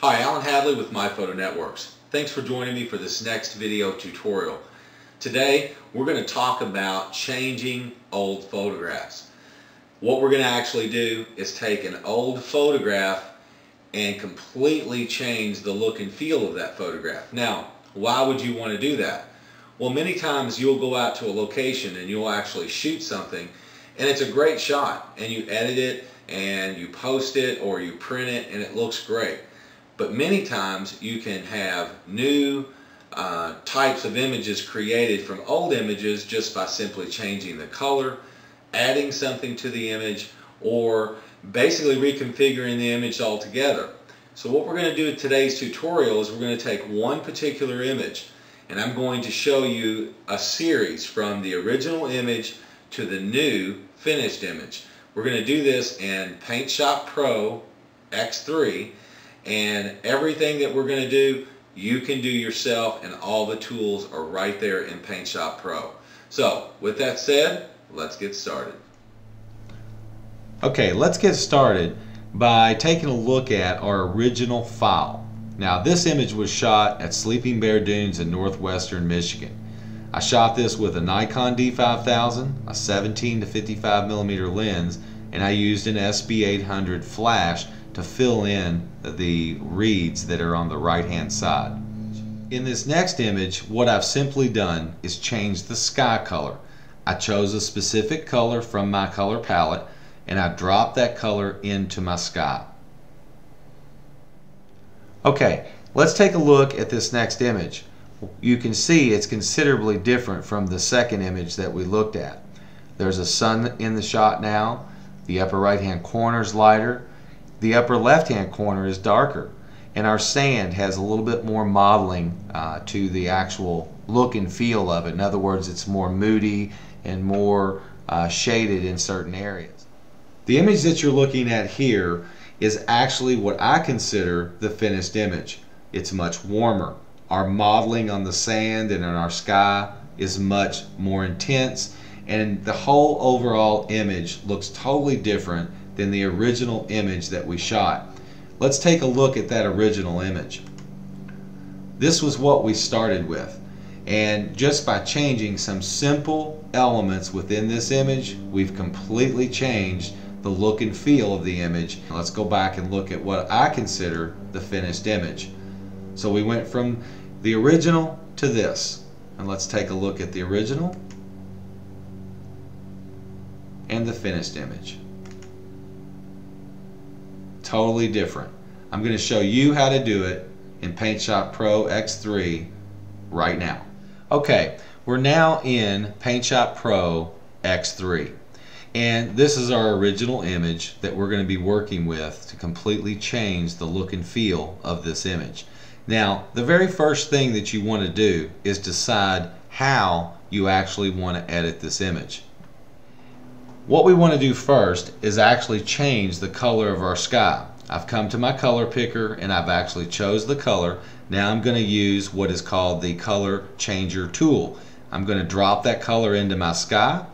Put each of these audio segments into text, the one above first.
Hi, Alan Hadley with My Photo Networks. Thanks for joining me for this next video tutorial. Today we're going to talk about changing old photographs. What we're going to actually do is take an old photograph and completely change the look and feel of that photograph. Now, why would you want to do that? Well, many times you'll go out to a location and you'll actually shoot something and it's a great shot and you edit it and you post it or you print it and it looks great. But many times you can have new types of images created from old images just by simply changing the color, adding something to the image, or basically reconfiguring the image altogether. So what we're going to do in today's tutorial is we're going to take one particular image and I'm going to show you a series from the original image to the new finished image. We're going to do this in PaintShop Pro X3, and everything that we're going to do you can do yourself, and all the tools are right there in PaintShop Pro. So with that said, let's get started. Okay, let's get started by taking a look at our original file. Now, this image was shot at Sleeping Bear Dunes in northwestern Michigan. I shot this with a Nikon D5000, a 17 to 55 millimeter lens, and I used an SB800 flash to fill in the reeds that are on the right hand side. In this next image, what I've simply done is change the sky color. I chose a specific color from my color palette and I dropped that color into my sky. Okay, let's take a look at this next image. You can see it's considerably different from the second image that we looked at. There's a sun in the shot now. The upper right hand corner is lighter. The upper left hand corner is darker, and our sand has a little bit more modeling to the actual look and feel of it. In other words, it's more moody and more shaded in certain areas. The image that you're looking at here is actually what I consider the finished image. It's much warmer. Our modeling on the sand and in our sky is much more intense, and the whole overall image looks totally different than the original image that we shot. Let's take a look at that original image. This was what we started with, and just by changing some simple elements within this image, we've completely changed the look and feel of the image. Let's go back and look at what I consider the finished image. So we went from the original to this, and let's take a look at the original and the finished image. Totally different. I'm going to show you how to do it in PaintShop Pro X3 right now. Okay, we're now in PaintShop Pro X3, and this is our original image that we're going to be working with to completely change the look and feel of this image. Now, the very first thing that you want to do is decide how you actually want to edit this image. What we want to do first is actually change the color of our sky. I've come to my color picker and I've actually chose the color. Now I'm going to use what is called the color changer tool. I'm going to drop that color into my sky,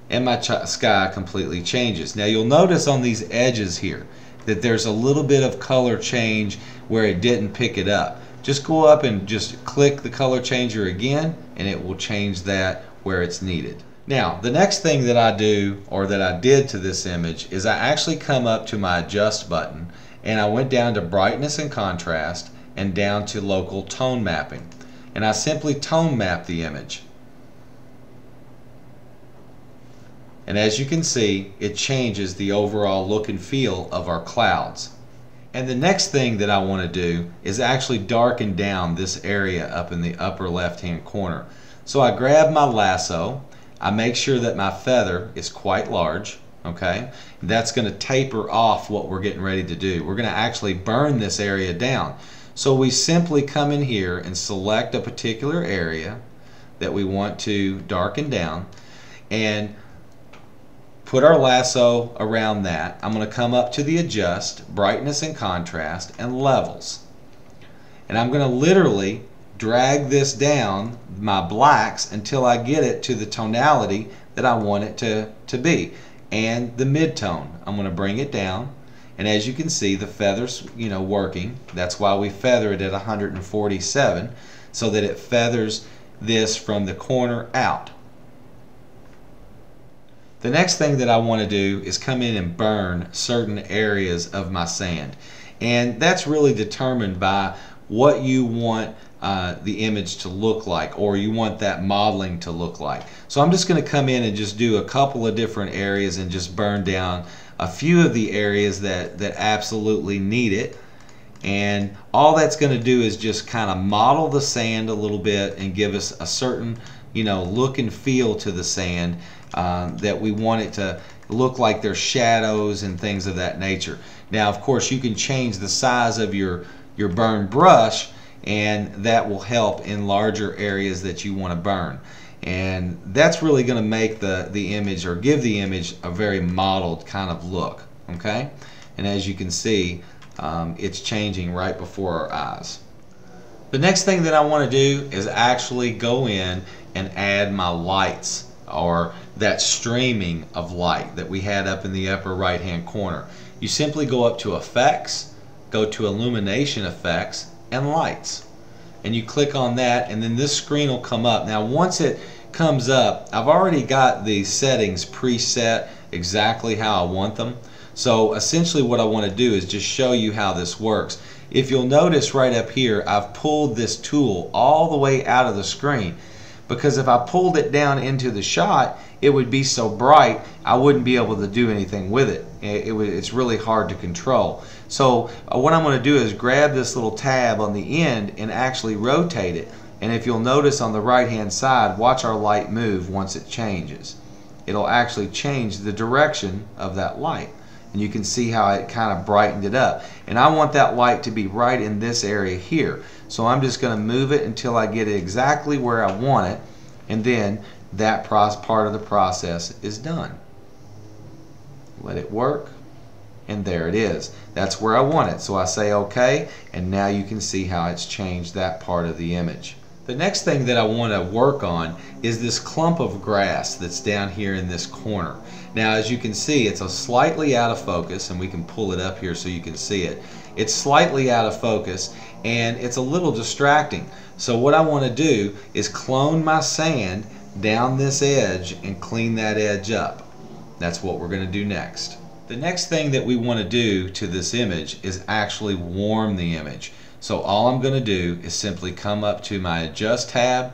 and my sky completely changes. Now you'll notice on these edges here that there's a little bit of color change where it didn't pick it up. Just go up and just click the color changer again and it will change that where it's needed. Now, the next thing that I do, or that I did to this image, is I actually come up to my adjust button and I went down to brightness and contrast and down to local tone mapping, and I simply tone map the image. And as you can see, it changes the overall look and feel of our clouds. And the next thing that I want to do is actually darken down this area up in the upper left hand corner. So I grab my lasso, I make sure that my feather is quite large, okay? That's going to taper off what we're getting ready to do. We're going to actually burn this area down. So we simply come in here and select a particular area that we want to darken down and put our lasso around that. I'm going to come up to the adjust, brightness and contrast, and levels. And I'm going to literally drag this down, my blacks, until I get it to the tonality that I want it to be. And the mid-tone, I'm going to bring it down And as you can see, the feather's, working. That's why we feather it at 147, so that it feathers this from the corner out. The next thing that I want to do is come in and burn certain areas of my sand. And that's really determined by what you want the image to look like, or you want that modeling to look like. So I'm just going to come in and just do a couple of different areas and just burn down a few of the areas that absolutely need it. And all that's going to do is just kind of model the sand a little bit and give us a certain look and feel to the sand, that we want it to look like there's shadows and things of that nature. Now, of course, you can change the size of your burn brush, and that will help in larger areas that you want to burn. And that's really going to make the image, or give the image, a very modeled kind of look. Okay? And as you can see, it's changing right before our eyes. The next thing that I want to do is actually go in and add my lights, or that streaming of light that we had up in the upper right hand corner. You simply go up to Effects, go to Illumination Effects, and Lights, and you click on that, and then this screen will come up. Now once it comes up, I've already got the settings preset exactly how I want them. So essentially what I want to do is just show you how this works. If you'll notice right up here, I've pulled this tool all the way out of the screen, because if I pulled it down into the shot, it would be so bright I wouldn't be able to do anything with it. It's really hard to control. So what I'm going to do is grab this little tab on the end and actually rotate it. And if you'll notice on the right hand side, watch our light move once it changes. It'll actually change the direction of that light. And you can see how it kind of brightened it up. And I want that light to be right in this area here. So I'm just going to move it until I get it exactly where I want it, and then that part of the process is done. Let it work, and there it is. That's where I want it. So I say OK, and now you can see how it's changed that part of the image. The next thing that I want to work on is this clump of grass that's down here in this corner. Now as you can see, it's a slightly out of focus, and we can pull it up here so you can see it. It's slightly out of focus, and it's a little distracting. So what I want to do is clone my sand down this edge and clean that edge up. That's what we're going to do next. The next thing that we want to do to this image is actually warm the image. So all I'm going to do is simply come up to my Adjust tab,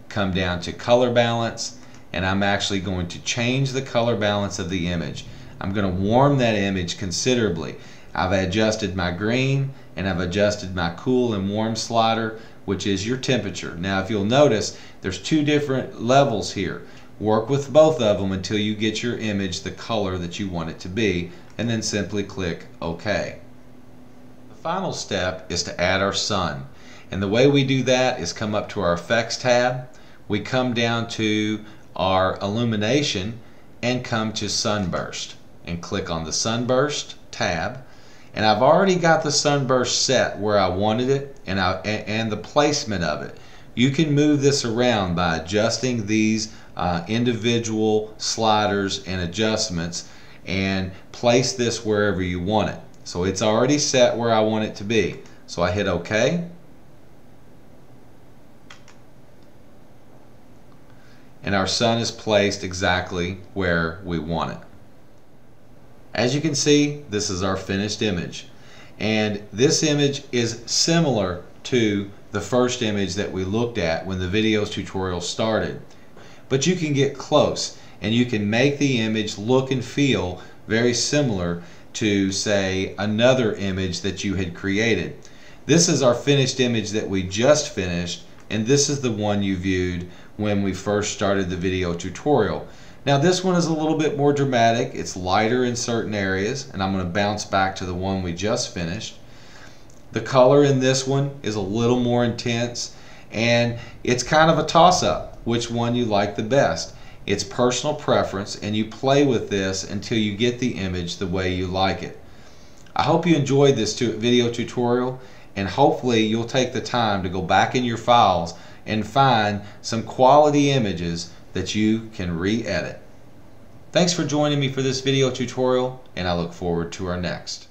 come down to Color Balance, and I'm actually going to change the color balance of the image. I'm going to warm that image considerably. I've adjusted my green, and I've adjusted my cool and warm slider, which is your temperature. Now if you'll notice, there's two different levels here. Work with both of them until you get your image the color that you want it to be, and then simply click OK. The final step is to add our sun. And the way we do that is come up to our Effects tab, we come down to our Illumination, and come to Sunburst, and click on the Sunburst tab. And I've already got the sunburst set where I wanted it, and the placement of it. You can move this around by adjusting these individual sliders and adjustments, and place this wherever you want it. So it's already set where I want it to be. So I hit OK. And our sun is placed exactly where we want it. As you can see, this is our finished image. And this image is similar to the first image that we looked at when the video tutorial started. But you can get close, and you can make the image look and feel very similar to, say, another image that you had created. This is our finished image that we just finished, and this is the one you viewed when we first started the video tutorial. Now this one is a little bit more dramatic. It's lighter in certain areas, and I'm going to bounce back to the one we just finished. The color in this one is a little more intense, and it's kind of a toss-up which one you like the best. It's personal preference, and you play with this until you get the image the way you like it. I hope you enjoyed this video tutorial, and hopefully you'll take the time to go back in your files and find some quality images that you can re-edit. Thanks for joining me for this video tutorial, and I look forward to our next.